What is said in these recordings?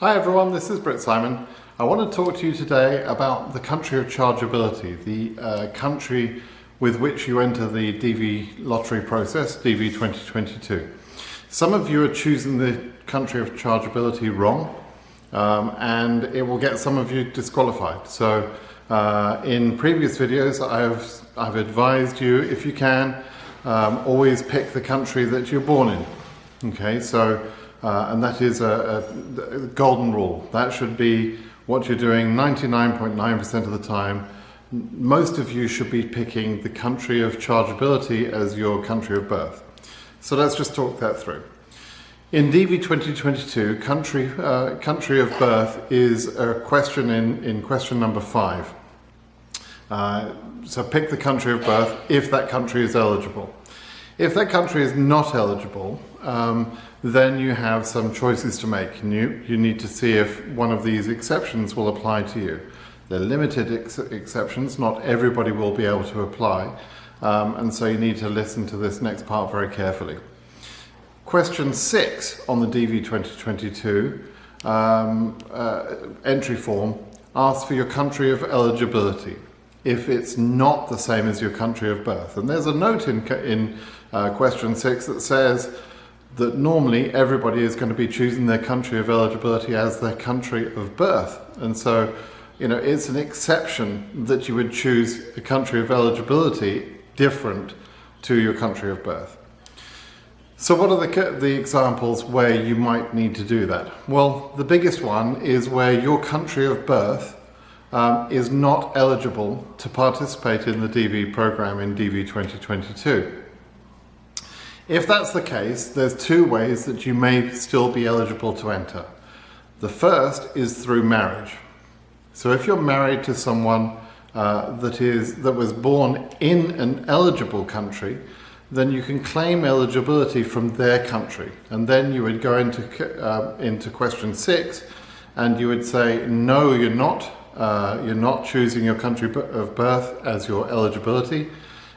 Hi everyone, this is BritSimon. I want to talk to you today about the country of chargeability, the country with which you enter the DV lottery process, DV2022. Some of you are choosing the country of chargeability wrong, and it will get some of you disqualified. So in previous videos I've advised you, if you can, always pick the country that you're born in. Okay, so and that is a golden rule. That should be what you're doing 99.9% of the time. Most of you should be picking the country of chargeability as your country of birth. So let's just talk that through. In DV 2022, country of birth is a question in question number 5. So pick the country of birth if that country is eligible. If that country is not eligible, then you have some choices to make, and you need to see if one of these exceptions will apply to you. They're limited exceptions, not everybody will be able to apply, and so you need to listen to this next part very carefully. Question 6 on the DV 2022 entry form asks for your country of eligibility if it's not the same as your country of birth. And there's a note in question 6 that says that normally everybody is going to be choosing their country of eligibility as their country of birth. And so, it's an exception that you would choose a country of eligibility different to your country of birth. So what are the examples where you might need to do that? Well, the biggest one is where your country of birth is not eligible to participate in the DV program in DV 2022. If that's the case, there's 2 ways that you may still be eligible to enter. The first is through marriage. So if you're married to someone that was born in an eligible country, then you can claim eligibility from their country. And then you would go into question 6, and you would say, no, you're not choosing your country of birth as your eligibility,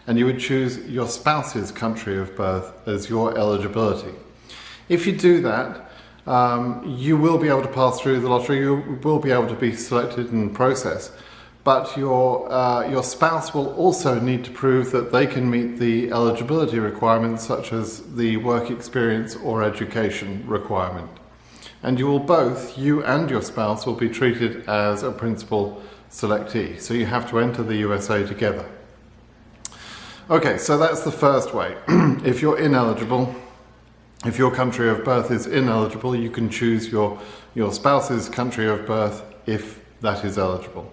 and you would choose your spouse's country of birth as your eligibility. If you do that, you will be able to pass through the lottery, you will be able to be selected and processed, but your spouse will also need to prove that they can meet the eligibility requirements, such as the work experience or education requirement. And you and your spouse will be treated as a principal selectee. So you have to enter the USA together. Okay, so that's the first way. If you're ineligible, if your country of birth is ineligible, you can choose your spouse's country of birth if that is eligible.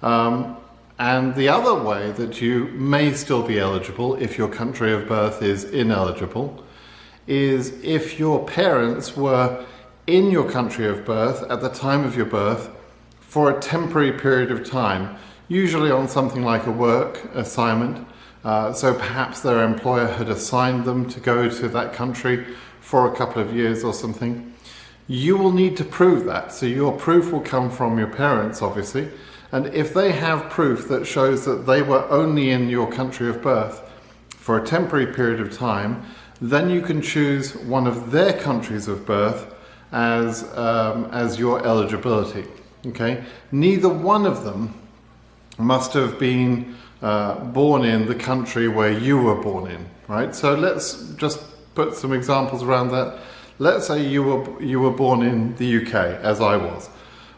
And the other way that you may still be eligible if your country of birth is ineligible is if your parents were in your country of birth at the time of your birth for a temporary period of time, usually on something like a work assignment. So perhaps their employer had assigned them to go to that country for a couple of years or something. You will need to prove that. So your proof will come from your parents, obviously. And if they have proof that shows that they were only in your country of birth for a temporary period of time, then you can choose one of their countries of birth as your eligibility. Okay? Neither one of them must have been born in the country where you were born in, right? So let's just put some examples around that. Let's say you were born in the UK, as I was,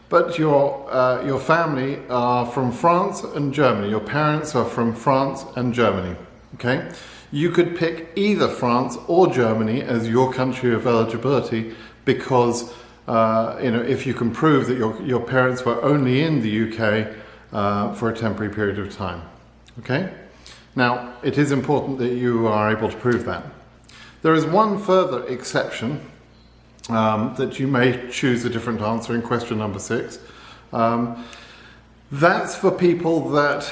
but your family are from France and Germany. Your parents are from France and Germany. Okay, you could pick either France or Germany as your country of eligibility because if you can prove that your parents were only in the UK for a temporary period of time. Okay? Now, it is important that you are able to prove that. There is one further exception that you may choose a different answer in question number 6. That's for people that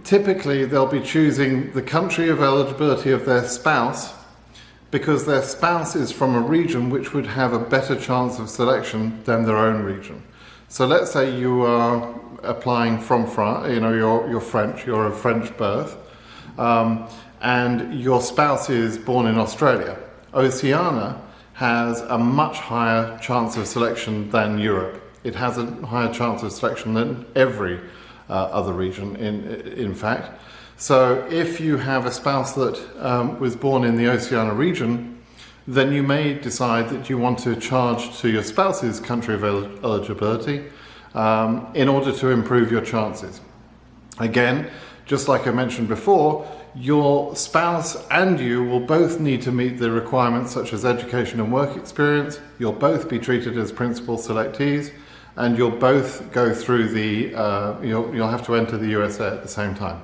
typically they'll be choosing the country of eligibility of their spouse because their spouse is from a region which would have a better chance of selection than their own region. So let's say you are applying from France, you're French, you're of French birth, and your spouse is born in Australia. Oceania has a much higher chance of selection than Europe. It has a higher chance of selection than every other region, in fact. So if you have a spouse that was born in the Oceania region, then you may decide that you want to charge to your spouse's country of eligibility in order to improve your chances. Again, just like I mentioned before, your spouse and you will both need to meet the requirements such as education and work experience. You'll both be treated as principal selectees, and you'll both go through the, you'll have to enter the USA at the same time.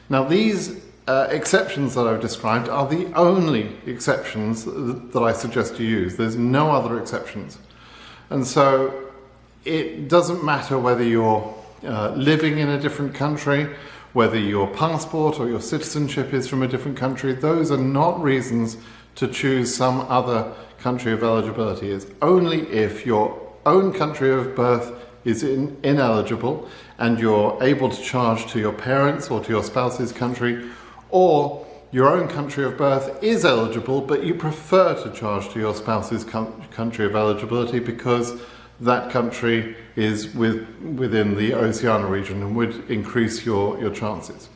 Now these exceptions that I've described are the only exceptions that I suggest you use. There's no other exceptions. And so it doesn't matter whether you're living in a different country, whether your passport or your citizenship is from a different country. Those are not reasons to choose some other country of eligibility. It's only if your own country of birth is ineligible and you're able to charge to your parents or to your spouse's country, or your own country of birth is eligible but you prefer to charge to your spouse's country of eligibility because that country is within the Oceania region and would increase your chances.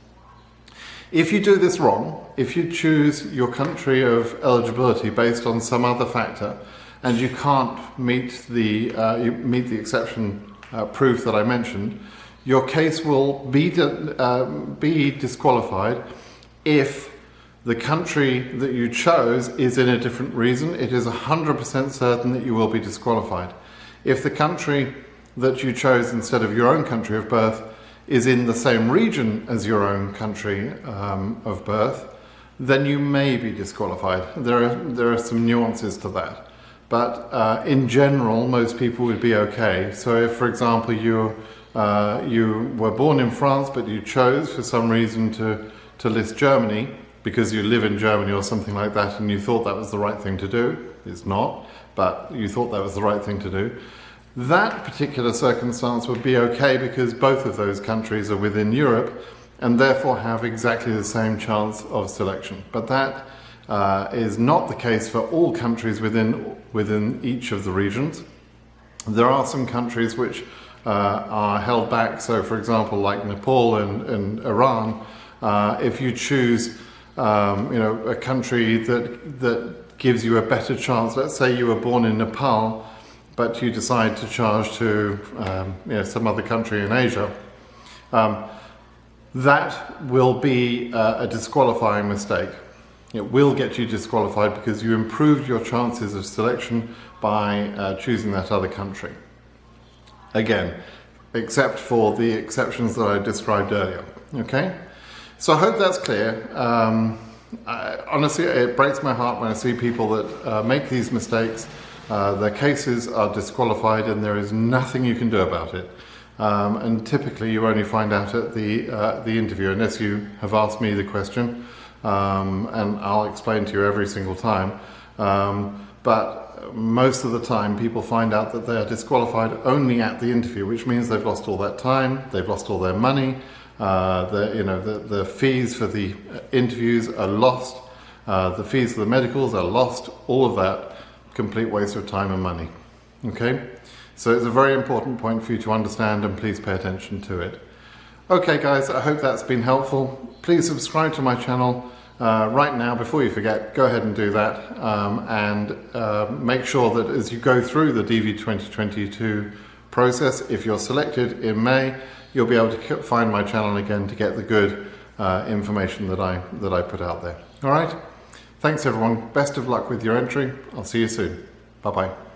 If you do this wrong, if you choose your country of eligibility based on some other factor and you can't meet the exception proof that I mentioned, your case will be disqualified if the country that you chose is in a different region. It is 100% certain that you will be disqualified. If the country that you chose instead of your own country of birth is in the same region as your own country of birth, then you may be disqualified. There are some nuances to that. But in general, most people would be okay. So if, for example, you were born in France, but you chose for some reason to list Germany because you live in Germany or something like that, and you thought that was the right thing to do. It's not, but you thought that was the right thing to do. That particular circumstance would be okay because both of those countries are within Europe and therefore have exactly the same chance of selection. But that is not the case for all countries within each of the regions. There are some countries which are held back. So, for example, like Nepal and Iran, if you choose, a country that gives you a better chance. Let's say you were born in Nepal, but you decide to charge to some other country in Asia. That will be a disqualifying mistake. It will get you disqualified because you improved your chances of selection by choosing that other country. Again, except for the exceptions that I described earlier. Okay? So I hope that's clear. Honestly, it breaks my heart when I see people that make these mistakes. Their cases are disqualified and there is nothing you can do about it. And typically you only find out at the interview, unless you have asked me the question, and I'll explain to you every single time. But most of the time people find out that they are disqualified only at the interview, which means they've lost all that time, they've lost all their money, the fees for the interviews are lost, the fees for the medicals are lost, all of that, complete waste of time and money. Okay? So it's a very important point for you to understand, and please pay attention to it. Okay guys, I hope that's been helpful. Please subscribe to my channel right now. Before you forget, go ahead and do that, and make sure that as you go through the DV2022 process, if you're selected in May, you'll be able to find my channel again to get the good information that I put out there. All right? Thanks everyone. Best of luck with your entry. I'll see you soon. Bye-bye.